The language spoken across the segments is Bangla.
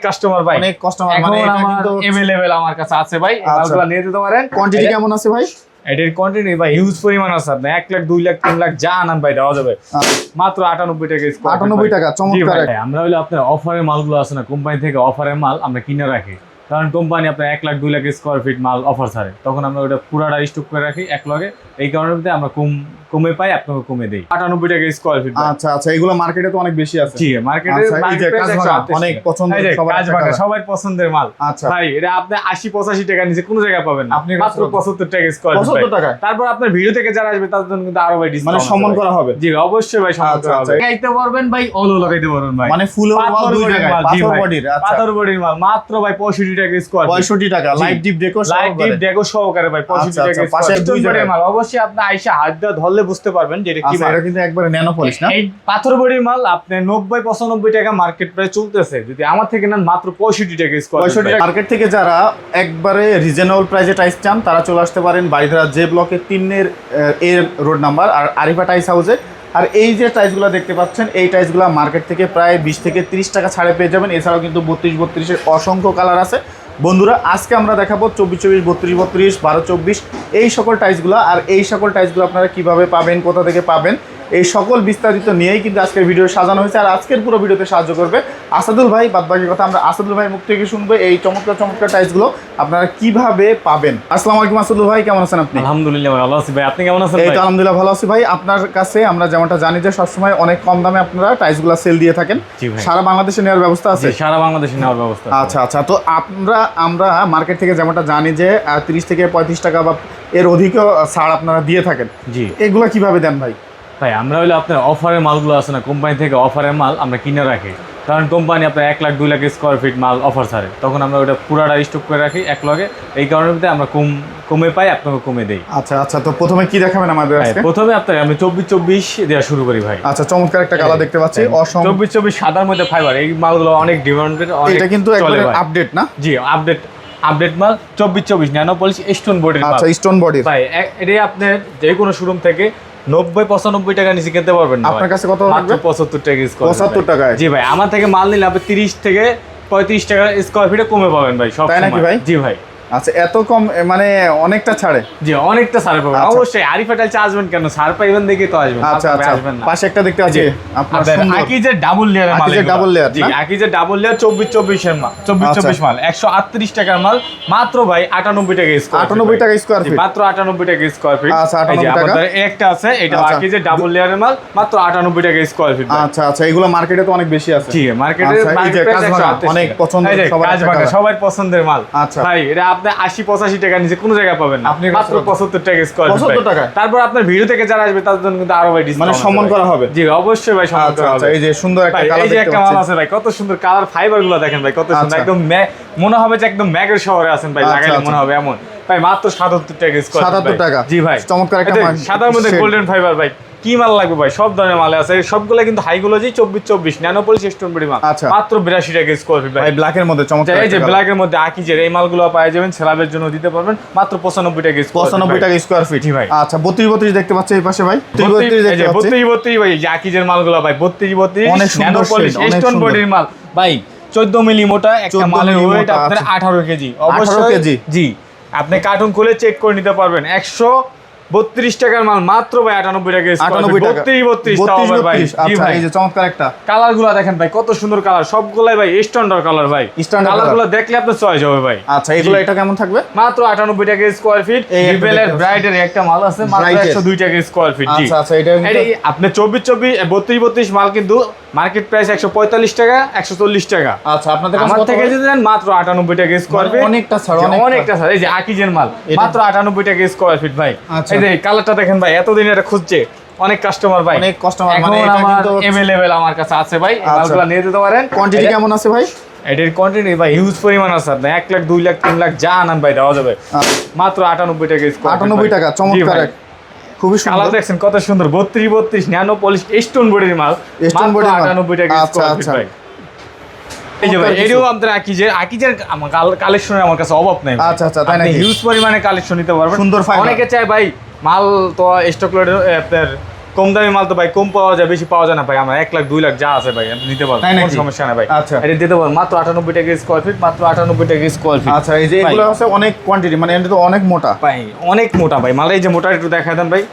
কাস্টমার ভাই, অনেক কাস্টমার, মানে এখন এটা আমার কিন্তু अवेलेबल আমার কাছে আছে ভাই, মালগুলো নিয়ে যেতে পারেন। কোয়ান্টিটি কেমন আছে ভাই? এটার কোয়ান্টিটি ভাই হিউজ পরিমাণ আছে, আপনি 1 লাখ 2 লাখ 3 লাখ যা আনান ভাই দেওয়া যাবে মাত্র 98 টাকা স্কয়ার। 98 টাকা, চমৎকার। আমরা হলো আপনার অফারের মালগুলো আছে না, কোম্পানি থেকে অফারের মাল আমরা কিনে রাখি, কারণ কোম্পানি আপনার 1 লাখ 2 লাখ স্কয়ার ফিট মাল অফার ছাড়ে, তখন আমরা ওটা পুরাটা স্টক করে রাখি এক লগে, এই কারণে আমরা কমে পাই, আপনাকে কমে দেই। 98 টাকা স্কয়ার ফিট। আচ্ছা আচ্ছা, এগুলো মার্কেটে তো অনেক বেশি আছে। জি, মার্কেটে অনেক পছন্দের, সবার পছন্দের মাল। আচ্ছা ভাই এটা আপনি 80 85 টাকা নিচে কোনো জায়গায় পাবেন না, মাত্র 75 টাকা স্কয়ার ফিট। 75 টাকা। তারপর আপনার ভিডিও থেকে যারা আসবে তাদের জন্য কিন্তু আরো ভাই ডিসকাউন্ট, মানে সম্মান করা হবে। জি অবশ্যই ভাই, সম্মান করা হবে। লাগাইতে পারবেন ভাই, অল লাগাইতে পারবেন ভাই, মানে ফুল ওয়াল দুই জায়গায়, পাথর বডির। আচ্ছা, পাথর বডির মাল মাত্র ভাই 65 টাকা স্কয়ার ফিট। 65 টাকা, লাইট ডিপ ডেকো সহকারে। লাইট ডিপ ডেকো সহকারে ভাই 65 টাকা পাশে দুই জায়গায় মাল। অবশ্যই আপনি আইসা হাত দিয়ে ধরলে বুঝতে পারবেন যে এটা কি মাল। এটা কিন্তু একবারে ন্যানো পলিশ না? এই পাথর বডির মাল আপনি 90 95 টাকা মার্কেট প্রাইস চলতেছে, যদি আমার থেকে নেন মাত্র 65 টাকা স্কয়ার ফিট। 65 টাকা। মার্কেট থেকে যারা একবারে রিজনেবল প্রাইসে টাইলস চান তারা চলে আসতে পারেন বাড়িধারা জে ব্লকের 3 এর রোড নাম্বার আর আরিফা টাইলস হাউসে। আর এই যে টাইলসগুলো দেখতে পাচ্ছেন, এই টাইলসগুলো মার্কেট থেকে প্রায় 20 থেকে 30 টাকা ছাড়ে পেয়ে যাবেন। এছাড়াও কিন্তু 32 32 অসংখ্য কালার আছে। বন্ধুরা আজকে আমরা দেখাবো 24 24 32 32 12 24 এই সকল টাইলসগুলো। আর এই সকল টাইলসগুলো আপনারা কিভাবে পাবেন, কোথা থেকে পাবেন, এই সকল বিস্তারিত নিয়েই কিন্তু আজকের ভিডিও সাজানো হয়েছে। আর আজকের পুরো ভিডিওতে সাহায্য করবে আসাদুল ভাই। বাদবাকি কথা আমরা আসাদুল ভাই মুখ থেকে শুনবো, এই চমৎকার চমৎকার টাইলসগুলো আপনারা কিভাবে পাবেন। আসসালামু আলাইকুম আসাদুল ভাই, কেমন আছেন আপনি? আলহামদুলিল্লাহ ভালো আছি ভাই, আপনি কেমন আছেন? এই তো আলহামদুলিল্লাহ ভালো আছি ভাই। আপনার কাছে আমরা যেমনটা জানি যে সবসময় অনেক কম দামে আপনারা টাইলসগুলো সেল দিয়ে থাকেন। সারা বাংলাদেশে নেওয়ার ব্যবস্থা আছে? সারা বাংলাদেশে নেওয়ার ব্যবস্থা। আচ্ছা আচ্ছা, তো আমরা মার্কেট থেকে যেমনটা জানি যে 30 থেকে 35 টাকা বা এর অধিকও ছাড় আপনারা দিয়ে থাকেন। জি, এগুলো কিভাবে দেন ভাই? ভাই আমরা হলো আপনার অফারের মালগুলো আছে না, কোম্পানি থেকে অফারের মাল আমরা কিনে রাখি, কারণ কোম্পানি আপনার 1 লাখ 2 লাখ স্কয়ার ফিট মাল অফার ছাড়ে, তখন আমরা ওটা পুরাটা স্টক করে রাখি এক লগে, এই কারণে আমরা কমে পাই, আপনাকে কমে দেই। আচ্ছা আচ্ছা, তো প্রথমে কি দেখাবেন আমাদের আজকে? প্রথমে আপনার আমি 24 24 দেওয়া শুরু করি ভাই। আচ্ছা, চমৎকার একটা কালার দেখতে পাচ্ছি, 24 24 সাদার মধ্যে ফাইবার, এই মালগুলো অনেক ডিমান্ডেড। এটা কিন্তু একবারে আপডেট না? জি, আপডেট মাল 24 24 ন্যানো পলিশ স্টোন বডির মাল। আচ্ছা, স্টোন বডির ভাই এটা আপনি যে কোনো শোরুম থেকে 90 95 টাকা নিচে কিনতে পারবেন না। আপনার কাছে কত মাত্র 75 টাকা স্কয়ার। 75 টাকায়? জি ভাই, আমার থেকে মাল নিলে আপনি 30 থেকে 35 টাকা স্কয়ার ফিটে কমে পাবেন ভাই সব। তাই নাকি ভাই? জি ভাই। আচ্ছা, এত কম, মানে অনেকটা ছাড়ে? জি, অনেকটা ছাড় পাবেন অবশ্যই। আরিফা টাইলস আসবেন কেন, ছাড় পাইবেন দেখে তো আসবেন। আচ্ছা আচ্ছা, পাশে একটা দেখতে পাচ্ছি আপনার সুন্দর আকিজের ডাবল লেয়ারের মাল। আকিজের ডাবল লেয়ার? জি, আকিজের ডাবল লেয়ার 24 24 এর মাল, 24 24 মাল 138 টাকার মাল, মাত্র ভাই 98 টাকা স্কয়ার। 98 টাকা স্কয়ার ফিট? মাত্র 98 টাকা স্কয়ার ফিট। আচ্ছা, 98 টাকা। আমাদের একটা আছে, এটা আকিজের ডাবল লেয়ারের মাল, মাত্র 98 টাকা স্কয়ার ফিট। আচ্ছা আচ্ছা, এগুলো মার্কেটে তো অনেক বেশি আছে। জি, মার্কেটে অনেক পছন্দের, সবার পছন্দের মাল। আচ্ছা ভাই এটা আপনি 80 85 টাকা নিচে কোনো জায়গায় পাবেন না, মাত্র 75 টাকা স্কয়ার ফিট। 75 টাকা। তারপর আপনার ভিডিও থেকে যারা আসবে তাদের জন্য কিন্তু আরো ভাই ডিসকাউন্ট, মানে সম্মান করা হবে। জি অবশ্যই ভাই, সম্মান করা হবে। এই যে সুন্দর একটা কালার এই যে একটা মাল আছে ভাই, কত সুন্দর কালার, ফাইবার গুলো দেখেন ভাই কত সুন্দর, একদম মনে হবে যে একদম ম্যাগের শহরে আছেন ভাই, লাগাইলে মনে হবে এমন ভাই। মাত্র 77 টাকা স্কয়ার। 77 টাকা? জি ভাই, চমৎকার একটা মাল, সাদার মধ্যে গোল্ডেন ফাইবার ভাই। কি মাল লাগবে ভাই, সব ধরনের মাল আছে, সবগুলো কিন্তু হাইগুলোজি 24 24 ন্যানো পলিশ স্টোন বডি মাল, মাত্র 82 টাকা স্কয়ার ফিট ভাই। ব্ল্যাকের মধ্যে চমৎকার, এই যে ব্ল্যাকের মধ্যে আকিজের এই মালগুলো পাওয়া যাবেন, সেলাবের জন্য দিতে পারবেন মাত্র 95 টাকা স্কয়ার। 95 টাকা স্কয়ার ফিট? জি ভাই। আচ্ছা, 32 32 দেখতে পাচ্ছি এই পাশে ভাই? 32 দেখতে পাচ্ছি, 32 32 ভাই, যে আকিজের মালগুলো ভাই 32 32 ন্যানো পলিশ স্টোন বডির মাল ভাই। 14 মিলি মোটা একটা মালের ওয়েট আপনার 18 কেজি। অবশ্যই জি, আপনি কার্টুন খুলে চেক করে নিতে পারবেন। 132 টাকার মাল মাত্র ভাই 98 টাকা স্কয়ার। 32 32 ভাই। জি ভাই, এই যে চমৎকার একটা কালারগুলো দেখেন ভাই কত সুন্দর কালার, সবগুলাই ভাই স্ট্যান্ডার্ড কালার ভাই। কালারগুলো দেখলে আপনার চয়েস হবে ভাই। আচ্ছা, এগুলো এটা কেমন থাকবে? মাত্র 98 টাকা স্কয়ার ফিট। রিবেলের ব্রাইডের একটা মাল আছে মাত্র 102 টাকা স্কয়ার ফিট। জি আচ্ছা আচ্ছা, এটা আপনি 24 24 32 32 মাল কিন্তু মার্কেট প্রাইস 145 টাকা 140 টাকা। আচ্ছা, আপনাদের আমার থেকে যদি দেন মাত্র 98 টাকা স্কয়ার ফিট। অনেকটা ছাড়, অনেকটা ছাড়। এই যে আকিজের মাল মাত্র 98 টাকা স্কয়ার ফিট ভাই। এই যে কালারটা দেখেন ভাই, এতদিন এটা খুঁজছে অনেক কাস্টমার ভাই, অনেক কাস্টমার, মানে এটা কিন্তু अवेलेबल আমার কাছে আছে ভাই, এই মালগুলো নিয়ে যেতে পারেন। কোয়ান্টিটি কেমন আছে ভাই? এটার কোয়ান্টিটি ভাই হিউজ পরিমাণ আছে, আপনি 1 লাখ 2 লাখ 3 লাখ যা আনান ভাই দেওয়া যাবে মাত্র 98 টাকা স্কয়ার। 98 টাকা, চমৎকার, খুবই সুন্দর কালার দেখছেন কত সুন্দর, 32 32 ন্যানো পলিশ স্টোন বডির মাল, স্টোন বডির মাল 98 টাকা স্কয়ার ফিট ভাই। এই যে ভাই এটাও আমাদের আকিজের কালেকশনের আমার কাছে অভাব নাই। আচ্ছা আচ্ছা, তাই নাকি? হিউজ পরিমাণে কালেকশন নিতে পারবেন, সুন্দর ফাইবার। অনেকে চায় ভাই মাল তো স্টক লোডের আপনার কম দামি মাল তো ভাই কম পাওয়া যায়, বেশি পাওয়া যায় না ভাই। আমরা 1 লাখ 2 লাখ যা আছে ভাই আপনি নিতে পারবেন, কোনো সমস্যা না ভাই। আচ্ছা, এটা দিতে পারবেন মাত্র 98 টাকা স্কয়ার ফিট, মাত্র 98 টাকা স্কয়ার ফিট। আচ্ছা, এই যে এগুলো আছে অনেক কোয়ান্টিটি, মানে এটা তো অনেক মোটা ভাই, অনেক মোটা ভাই মাল। এই যে মোটা একটু দেখায় দেন ভাই,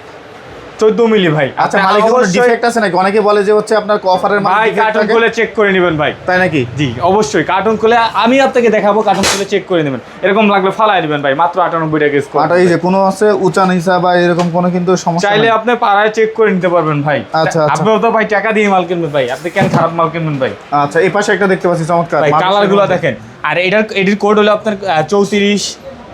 14 মিলি ভাই। আচ্ছা, মালে কি কোনো ডিফেক্ট আছে নাকি? অনেকে বলে যে হচ্ছে আপনার অফারের মাল ভাই কার্টুন খুলে চেক করে নেবেন ভাই। তাই নাকি? জি অবশ্যই, কার্টুন খুলে আমি আপনাকে দেখাবো, কার্টুন খুলে চেক করে নেবেন। এরকম লাগলে ফালাই দিবেন ভাই, মাত্র 98 টাকা স্কয়ার। আর এই যে কোনো আছে উঁচা নিচা বা এরকম কোনো কিন্তু সমস্যা চাইলে নাই। আপনি পাড়ায় চেক করে নিতে পারবেন ভাই। আচ্ছা, আচ্ছা। আপনিও তো ভাই টাকা দিয়ে মাল কিনবেন ভাই, আপনি কেন খারাপ মাল কিনবেন ভাই? আচ্ছা, এই পাশে একটা দেখতে পাচ্ছি চমৎকার ভাই কালার গুলো দেখেন। আর এটির কোড হলো আপনার 34,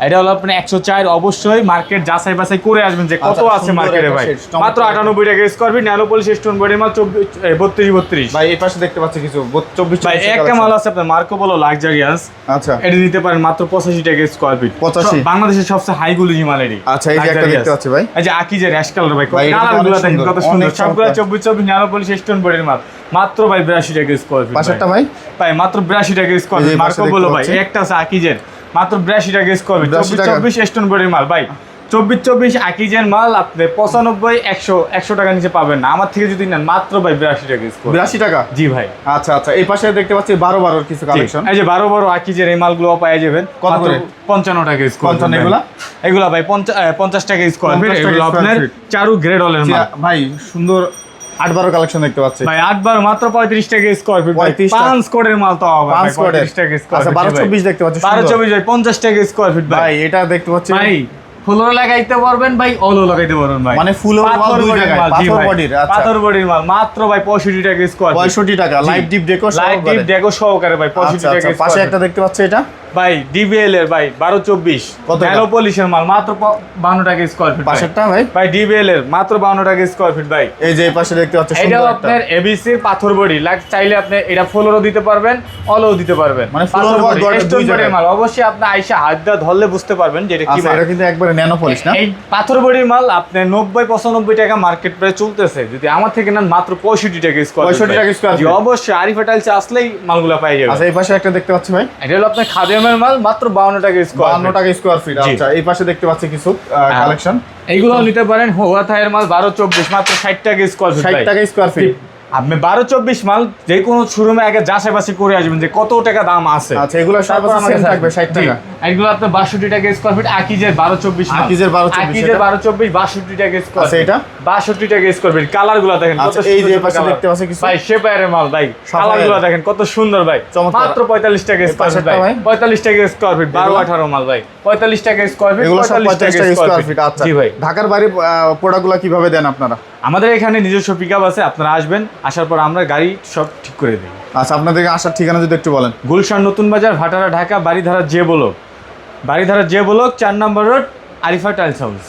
এটা হলো আপনার 104। অবশ্যই মার্কেট যাচাই বাছাই করে আসবেন যে কত আচ্ছা, আছে সুন্দর মার্কেটে একটা ভাই। shade, চমৎকার। মাত্র 98 টাকা square feet, nano polish stone body মাল 32 ভাই এই পাশে দেখতে পাচ্ছি কিছু 24 ভাই। একটা মাল আছে আপনার মার্কো পোলো লাক্সারিয়াস, আচ্ছা, এটা দিতে পারেন মাত্র 85 টাকা স্কয়ার ফিট। 85? বাংলাদেশের সবচেয়ে হাই গুলিজি মাল এটি। আচ্ছা, এই যে একটা দেখতে পাচ্ছি ভাই, এই যে আকিজের অ্যাশ কালার ভাই, ভাই, এটা কালার অনেক গুলো দেখেন সুন্দর, কত অনেক সুন্দর। সবগুলো চমৎকার। 24 ন্যানো পলিশ স্টোন বডির মাল, মাত্র ভাই 82 টাকা স্কয়ার ফিট। পাশেরটা ভাই ভাই মাত্র 82 টাকা স্কয়ার এই যে ফিট এই পাশে মার্কো পোলো দেখতে ভাই। পাচ্ছি। একটা আছে আকিজের, মাত্র 82 টাকা স্কয়ার ফিট। 82 টাকা। 24 স্টোন বডির মাল ভাই। 24 আকিজের মাল আপনি 95 100 টাকা নিচে পাবেন না আমার থেকে যদি নেন, মাত্র ভাই 82 টাকা স্কয়ার। 82 টাকা? জি ভাই। আচ্ছা, আচ্ছা, এই পাশে দেখতে পাচ্ছি 12 কিছু কালেকশন। এই যে 12 আকিজের এই মালগুলো পাওয়া যাবেন কত করে? 55 টাকা স্কয়ার। 55 এগুলা? এগুলা ভাই 50 টাকা স্কয়ার ফিট। 50 টাকা এগুলো স্কয়ার আপনার ফিট। চারু গ্রেড অলের মাল ভাই সুন্দর 8-12 কালেকশন দেখতে পাচ্ছি ভাই। 8 মাত্র 35 টাকা স্কয়ার ফিট। 35 টাকা। 5 কোডের মাল তো হবে ভাই, 5 কোডের। 35 টাকা স্কয়ার আচ্ছা, ফিট। 12-24 দেখতে পাচ্ছি 12-24 ভাই 50 টাকা স্কয়ার ফিট ভাই। ভাই। এটা দেখতে পাচ্ছি ভাই ফুলও লাগাইতে পারবেন ভাই, অলও লাগাইতে পারবেন ভাই। মানে ফুল ও পাথর দুই বডির জায়গায়, মাল, জি পাথর ভাই। বডির। আচ্ছা, পাথর বডির মাল মাত্র ভাই 65 টাকা স্কয়ার ফিট। 65 টাকা লাইট ডিপ ডেকো লাইট ডিপ ডেকো সহকারে ভাই 65 আচ্ছা, টাকা আচ্ছা, স্কয়ার পাশে ফিট। একটা দেখতে পাচ্ছি এটা ভাই ডিবিএল এর ভাই 12-24 কত টাকা? ন্যানো পলিশের মাল মাত্র 52 টাকা স্কয়ার ফিট। পাশেরটা ভাই ভাই ডিবিএল এর মাত্র 52 টাকা স্কয়ার ফিট ভাই। এই যে এই পাশে দেখতে পাচ্ছি এটাও সুন্দর একটা আপনার এবিসির পাথর বডি চাইলে আপনি এটা ফ্লোরও দিতে পারবেন, অলও দিতে পারবেন। মানে পাথর floor body, বডি stone দুই body জায়গায়। মাল। অবশ্যই আপনি আইসা হাত দিয়ে ধরলে বুঝতে পারবেন যে এটা কি আচ্ছা, মাল। এটা কিন্তু একবারে ন্যানো পলিশ না? এই পাথর বডির মাল আপনি 90-95 টাকা মার্কেট প্রাইস চলতেছে, যদি আমার থেকে নেন মাত্র 65 টাকা স্কয়ার 65 টাকা স্কয়ার জি ফিট। অবশ্যই আরিফা টাইলসে আসলেই মালগুলো পাই যাবেন। আচ্ছা, এই পাশে একটা দেখতে পাচ্ছি ভাই এটা হলো আপনার খাদিমের মাল, মাত্র 52 টাকা স্কয়ার 52 টাকা স্কয়ার ফিট। জি। আচ্ছা, এই পাশে দেখতে পাচ্ছি কিছু কালেকশন। এইগুলো নিতে পারেন হোয়া থাইয়ের মাল 12-24 মাত্র 60 টাকা স্কয়ার ফিট 60 টাকা স্কয়ার ফিট। আপনি 12-24 মাল যে কোনো শোরুমে আগে যাচাই বাছাই করে আসবেন যে কত টাকা দাম আছে। আচ্ছা, এগুলো সব তারপর আছে আমাকে সেম থাকবে 60 টাকা। এগুলো আপনার 62 টাকা স্কয়ার ফিট। আকিজের 12-24 মাল। আকিজের 12-24 আকিজের এটা? 12-24 62 টাকা স্কয়ার আচ্ছা, এটা? 62 টাকা স্কয়ার ফিট। কালার গুলো দেখেন কত আচ্ছা, সুন্দর এই যে সুন্দর পাশে colour। দেখতে পাচ্ছি কিছু। ভাই সেপায়ারের মাল ভাই, সাফায়ার। কালার গুলো দেখেন কত সুন্দর ভাই। চমৎকার। মাত্র 45 টাকা স্কয়ার ফিট পাশেরটা ভাই। ভাই? 45 টাকা স্কয়ার ফিট 12-18 মাল ভাই। 45 টাকা স্কয়ার ফিট। এগুলো সব 45 45 টাকা স্কয়ার ফিট। আচ্ছা, জি ভাই। ঢাকার বাইরে প্রোডাক্টগুলো কিভাবে দেন আপনারা? আমাদের এখানে নিজস্ব পিকআপ আছে, আপনারা আসবেন, আসার পর আমরা গাড়ি সব ঠিক করে দিই। আচ্ছা, আপনাদেরকে আসার ঠিকানা যদি একটু বলেন। গুলশান নতুন বাজার, ভাটারা, ঢাকা, বাড়িধারা যে ব্লক 4 নম্বর রোড, আরিফা টাইলস হাউস।